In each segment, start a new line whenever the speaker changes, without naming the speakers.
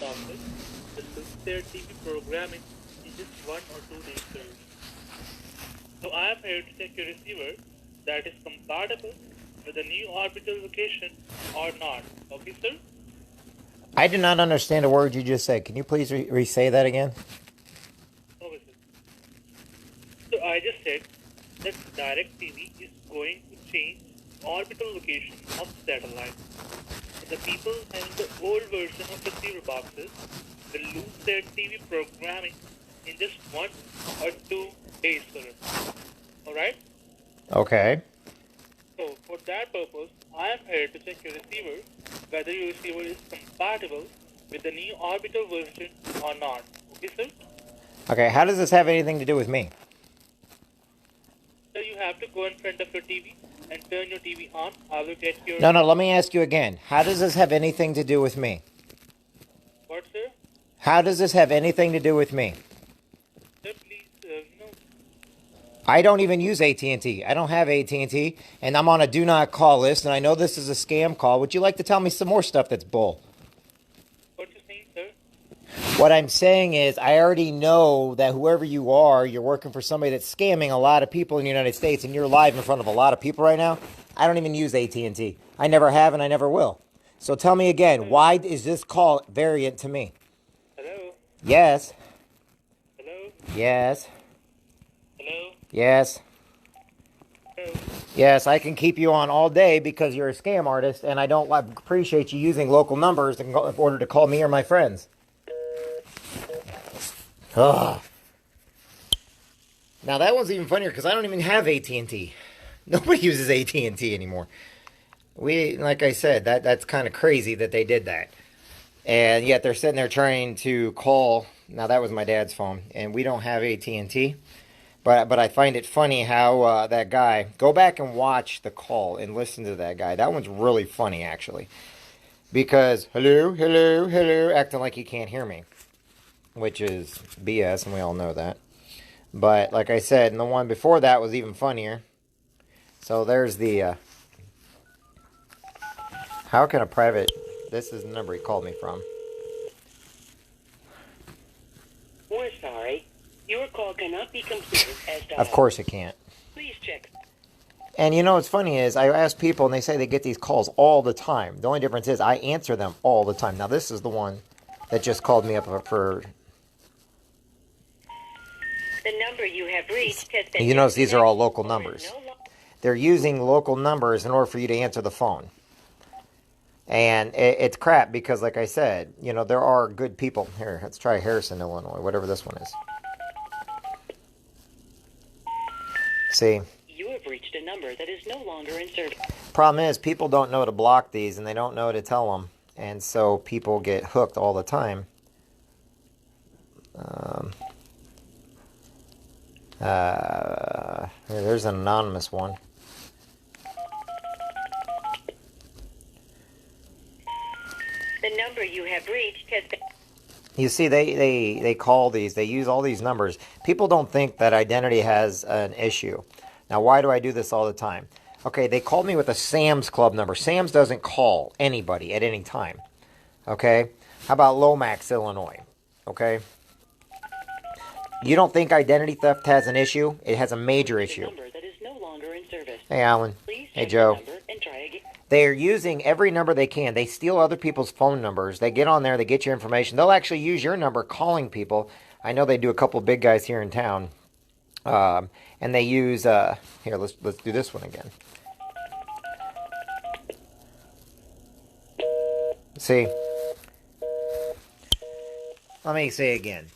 boxes that lose their TV programming in just 1 or 2 days, sir. So I am here to check your receiver that is compatible with the new orbital location or not. Okay, sir?
I did not understand a word you just said. Can you please re-say that again?
Okay, sir. So I just said that DirecTV is going to change orbital location of satellite. The people having the old version of receiver boxes will lose their TV programming in just 1 or 2 days, sir. Alright?
Okay.
So, for that purpose, I am here to check your receiver, whether your receiver is compatible with the new orbital version or not. Okay, sir?
Okay, how does this have anything to do with me?
So, you have to go in front of your TV and turn your TV on. I will get your...
No, let me ask you again. How does this have anything to do with me?
What, sir?
How does this have anything to do with me?
Sir, please,
I don't even use AT&T. I don't have AT&T, and I'm on a do not call list, and I know this is a scam call. Would you like to tell me some more stuff that's bull?
What you saying, sir?
What I'm saying is I already know that whoever you are, you're working for somebody that's scamming a lot of people in the United States, and you're live in front of a lot of people right now. I don't even use AT&T. I never have, and I never will. So tell me again, why is this call variant to me?
Hello?
Yes.
Hello?
Yes.
Hello?
Yes.
Hello?
Yes, I can keep you on all day because you're a scam artist, and I don't appreciate you using local numbers in order to call me or my friends. Ugh. Now that one's even funnier because I don't even have AT&T. Nobody uses AT&T anymore. Like I said, that's kind of crazy that they did that. And yet they're sitting there trying to call. Now that was my dad's phone, and we don't have AT&T. But I find it funny how that guy, go back and watch the call and listen to that guy. That one's really funny, actually. Because, hello, hello, hello, acting like he can't hear me. Which is BS, and we all know that. But, like I said, and the one before that was even funnier. So there's the, how can a private, this is the number he called me from.
We're sorry. Your call cannot be completed as dialed.
Of course it can't.
Please check.
And you know what's funny is I ask people and they say they get these calls all the time. The only difference is I answer them all the time. Now this is the one that just called me up for...
The number you have reached has been...
You notice these are all local numbers. They're using local numbers in order for you to answer the phone. And it's crap because, like I said, you know, there are good people. Here, let's try Harrison, Illinois, whatever this one is. See?
You have reached a number that is no longer in service.
Problem is, people don't know to block these, and they don't know to tell them. And so people get hooked all the time. There's an anonymous one.
The number you have reached has been...
You see, they call these, they use all these numbers. People don't think that identity has an issue. Now, why do I do this all the time? Okay, they called me with a Sam's Club number. Sam's doesn't call anybody at any time. Okay? How about Lomax, Illinois? Okay? You don't think identity theft has an issue? It has a major issue.
Number that is no longer in service.
Hey, Alan.
Please
hey,
check
Joe.
the number and try again.
They are using every number they can. They steal other people's phone numbers. They get on there. They get your information. They'll actually use your number calling people. I know they do a couple of big guys here in town. And they use... here, let's do this one again. See? Let me say again.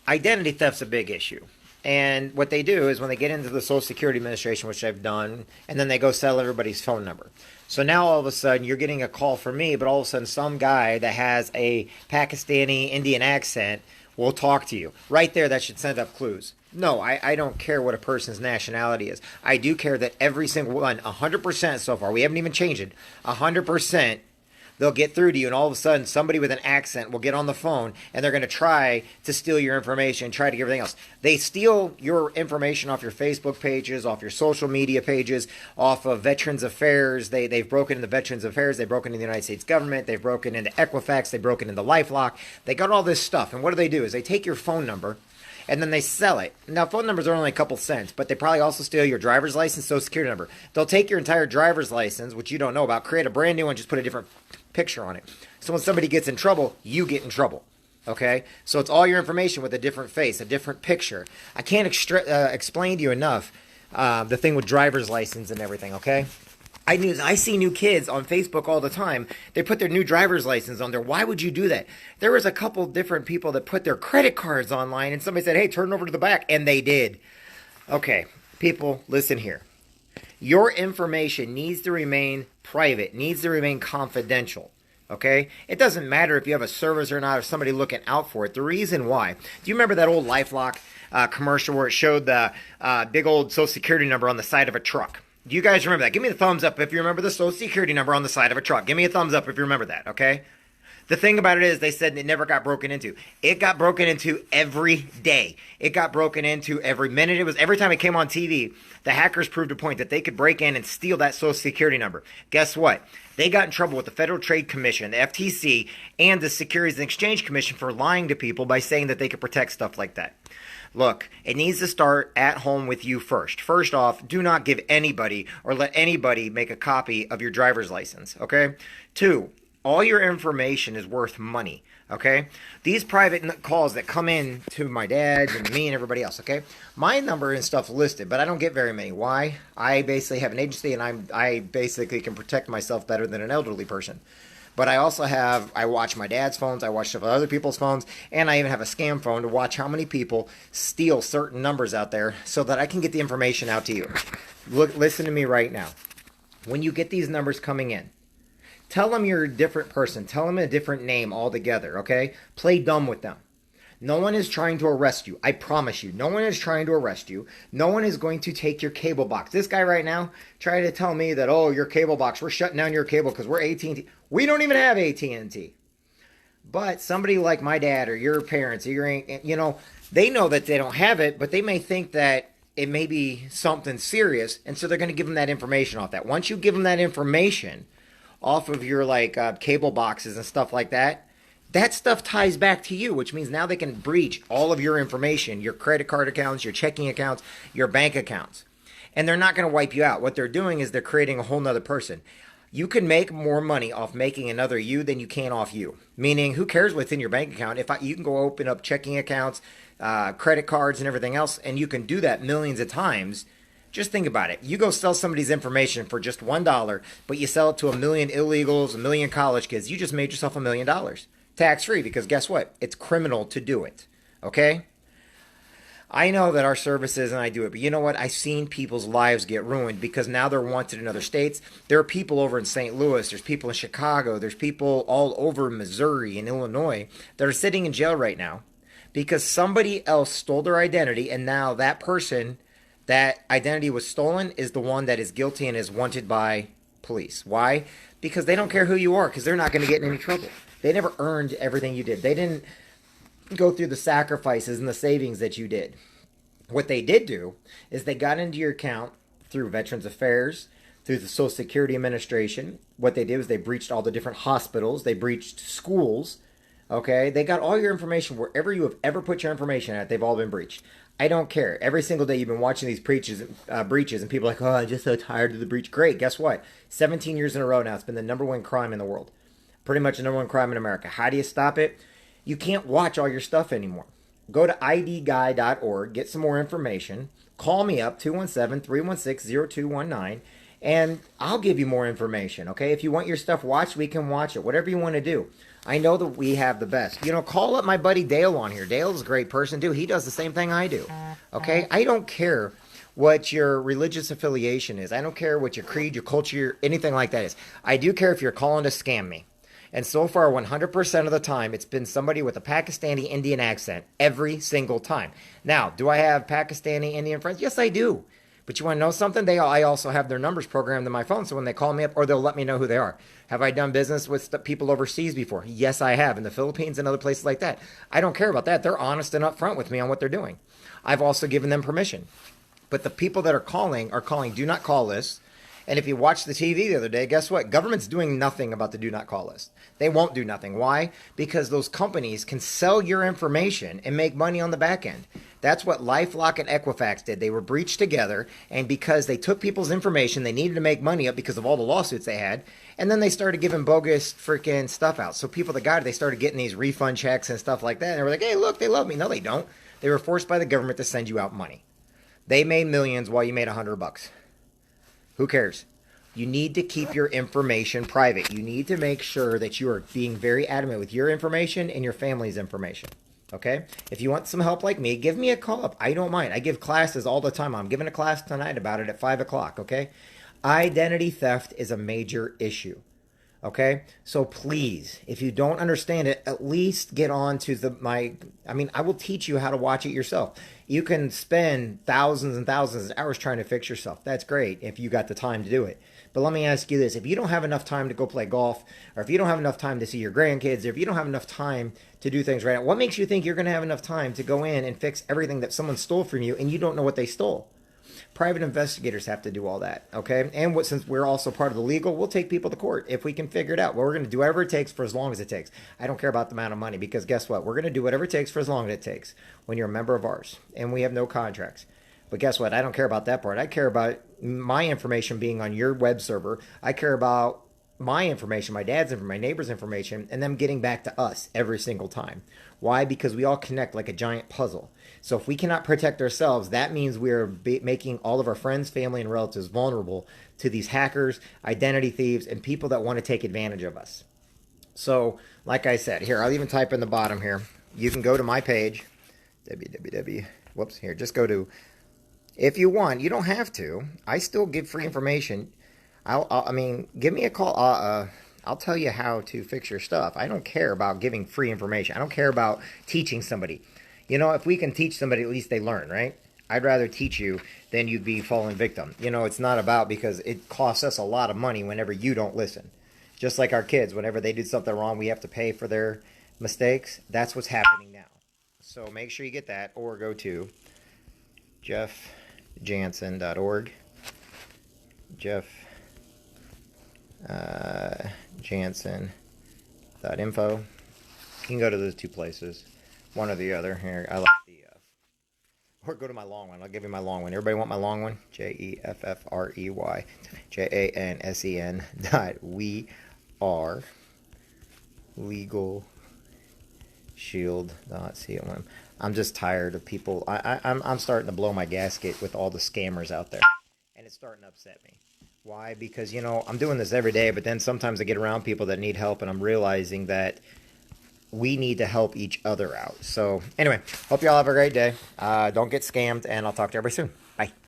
Identity theft's a big issue. And what they do is when they get into the Social Security Administration, which I've done, and then they go sell everybody's phone number. So now all of a sudden you're getting a call from me, but all of a sudden some guy that has a Pakistani Indian accent will talk to you. Right there, that should send up clues. No, I don't care what a person's nationality is. I do care that every single one, 100% so far, we haven't even changed it, 100% they'll get through to you, and all of a sudden somebody with an accent will get on the phone, and they're going to try to steal your information, try to get everything else. They steal your information off your Facebook pages, off your social media pages, off of Veterans Affairs. They've broken into Veterans Affairs. They've broken into the United States government. They've broken into Equifax. They've broken into LifeLock. They got all this stuff, and what do? Is they take your phone number, and then they sell it. Now, phone numbers are only a couple cents, but they probably also steal your driver's license, social security number. They'll take your entire driver's license, which you don't know about, create a brand new one, just put a different picture on it. So when somebody gets in trouble, you get in trouble. Okay? So it's all your information with a different face, a different picture. I can't explain to you enough the thing with driver's license and everything, okay? I see new kids on Facebook all the time. They put their new driver's license on there. Why would you do that? There was a couple different people that put their credit cards online, and somebody said, hey, turn it over to the back, and they did. Okay, people, listen here. Your information needs to remain private, needs to remain confidential. Okay? It doesn't matter if you have a service or not, or somebody looking out for it. The reason why. Do you remember that old LifeLock commercial where it showed the big old social security number on the side of a truck? Do you guys remember that? Give me the thumbs up if you remember the social security number on the side of a truck. Give me a thumbs up if you remember that, okay? The thing about it is they said it never got broken into. It got broken into every day. It got broken into every minute. It was every time it came on TV, the hackers proved a point that they could break in and steal that social security number. Guess what? They got in trouble with the Federal Trade Commission, the FTC, and the Securities and Exchange Commission for lying to people by saying that they could protect stuff like that. Look, it needs to start at home with you first. First off, do not give anybody or let anybody make a copy of your driver's license, okay? 2, all your information is worth money, okay? These private calls that come in to my dad and me and everybody else, okay? My number and stuff listed, but I don't get very many. Why? I basically have an agency, and I basically can protect myself better than an elderly person. But I also I watch my dad's phones, I watch stuff on other people's phones, and I even have a scam phone to watch how many people steal certain numbers out there so that I can get the information out to you. Look, listen to me right now. When you get these numbers coming in, tell them you're a different person. Tell them a different name altogether, okay? Play dumb with them. No one is trying to arrest you. I promise you. No one is trying to arrest you. No one is going to take your cable box. This guy right now tried to tell me that, oh, your cable box, we're shutting down your cable because we're AT&T. We don't even have AT&T. But somebody like my dad or your parents or your, they know that they don't have it, but they may think that it may be something serious, and so they're going to give them that information off that. Once you give them that information off of your cable boxes and stuff like that, that stuff ties back to you, which means now they can breach all of your information, your credit card accounts, your checking accounts, your bank accounts. And they're not going to wipe you out. What they're doing is they're creating a whole nother person. You can make more money off making another you than you can off you. Meaning, who cares what's in your bank account? You can go open up checking accounts, credit cards, and everything else, and you can do that millions of times. Just think about it. You go sell somebody's information for just $1, but you sell it to 1 million illegals, 1 million college kids. You just made yourself $1 million. Tax-free, because guess what? It's criminal to do it. Okay? I know that our services and I do it, but you know what? I've seen people's lives get ruined because now they're wanted in other states. There are people over in St. Louis. There's people in Chicago. There's people all over Missouri and Illinois that are sitting in jail right now because somebody else stole their identity, and now that person, that identity was stolen, is the one that is guilty and is wanted by police. Why? Because they don't care who you are, because they're not going to get in any trouble. They never earned everything you did. They didn't go through the sacrifices and the savings that you did. What they did do is they got into your account through Veterans Affairs, through the Social Security Administration. What they did was they breached all the different hospitals. They breached schools. Okay? They got all your information. Wherever you have ever put your information at, they've all been breached. I don't care. Every single day you've been watching these breaches, and people are like, oh, I'm just so tired of the breach. Great. Guess what? 17 years in a row now, it's been the #1 crime in the world. Pretty much the #1 crime in America. How do you stop it? You can't watch all your stuff anymore. Go to idguy.org, get some more information. Call me up, 217-316-0219, and I'll give you more information, okay? If you want your stuff watched, we can watch it. Whatever you want to do. I know that we have the best. Call up my buddy Dale on here. Dale's a great person, too. He does the same thing I do, okay? I don't care what your religious affiliation is. I don't care what your creed, your culture, anything like that is. I do care if you're calling to scam me. And so far, 100% of the time, it's been somebody with a Pakistani Indian accent every single time. Now, do I have Pakistani Indian friends? Yes, I do. But you want to know something? I also have their numbers programmed in my phone, so when they call me up, or they'll let me know who they are. Have I done business with people overseas before? Yes, I have, in the Philippines and other places like that. I don't care about that. They're honest and upfront with me on what they're doing. I've also given them permission. But the people that are calling do not call lists. And if you watched the TV the other day, guess what? Government's doing nothing about the do not call list. They won't do nothing. Why? Because those companies can sell your information and make money on the back end. That's what LifeLock and Equifax did. They were breached together, and because they took people's information, they needed to make money up because of all the lawsuits they had, and then they started giving bogus freaking stuff out. So people that got it, they started getting these refund checks and stuff like that, and they were like, hey, look, they love me. No, they don't. They were forced by the government to send you out money. They made millions while you made $100. Who cares? You need to keep your information private. You need to make sure that you are being very adamant with your information and your family's information. Okay? If you want some help like me, give me a call up. I don't mind. I give classes all the time. I'm giving a class tonight about it at 5 o'clock. Okay? Identity theft is a major issue. Okay? So please, if you don't understand it, at least get on to I will teach you how to watch it yourself. You can spend thousands and thousands of hours trying to fix yourself. That's great if you got the time to do it. But let me ask you this. If you don't have enough time to go play golf, or if you don't have enough time to see your grandkids, or if you don't have enough time to do things right now, what makes you think you're going to have enough time to go in and fix everything that someone stole from you and you don't know what they stole? Private investigators have to do all that, okay? And since we're also part of the legal, we'll take people to court if we can figure it out. Well, we're going to do whatever it takes for as long as it takes. I don't care about the amount of money, because guess what? We're going to do whatever it takes for as long as it takes when you're a member of ours and we have no contracts. But guess what? I don't care about that part. I care about my information being on your web server. I care about my information, my dad's information, my neighbor's information, and them getting back to us every single time. Why? Because we all connect like a giant puzzle. So if we cannot protect ourselves, that means we're making all of our friends, family, and relatives vulnerable to these hackers, identity thieves, and people that want to take advantage of us. So, like I said, here, I'll even type in the bottom here. You can go to my page, just go to, if you want, you don't have to. I still give free information. Give me a call. I'll tell you how to fix your stuff. I don't care about giving free information. I don't care about teaching somebody. You know, if we can teach somebody, at least they learn, right? I'd rather teach you than you'd be falling victim. You know, it's not about, because it costs us a lot of money whenever you don't listen. Just like our kids, whenever they do something wrong, we have to pay for their mistakes. That's what's happening now. So make sure you get that, or go to Jeffjansen.org. Jeffjansen.info. You can go to those two places, one or the other. Here, I like or go to my long one. I'll give you my long one. Everybody want my long one? Jeffrey Jansen.we are legal shield.com. I'm just tired of people. I'm starting to blow my gasket with all the scammers out there, and it's starting to upset me. Why? Because, I'm doing this every day, but then sometimes I get around people that need help, and I'm realizing that we need to help each other out. So anyway, hope you all have a great day. Don't get scammed, and I'll talk to everybody soon. Bye.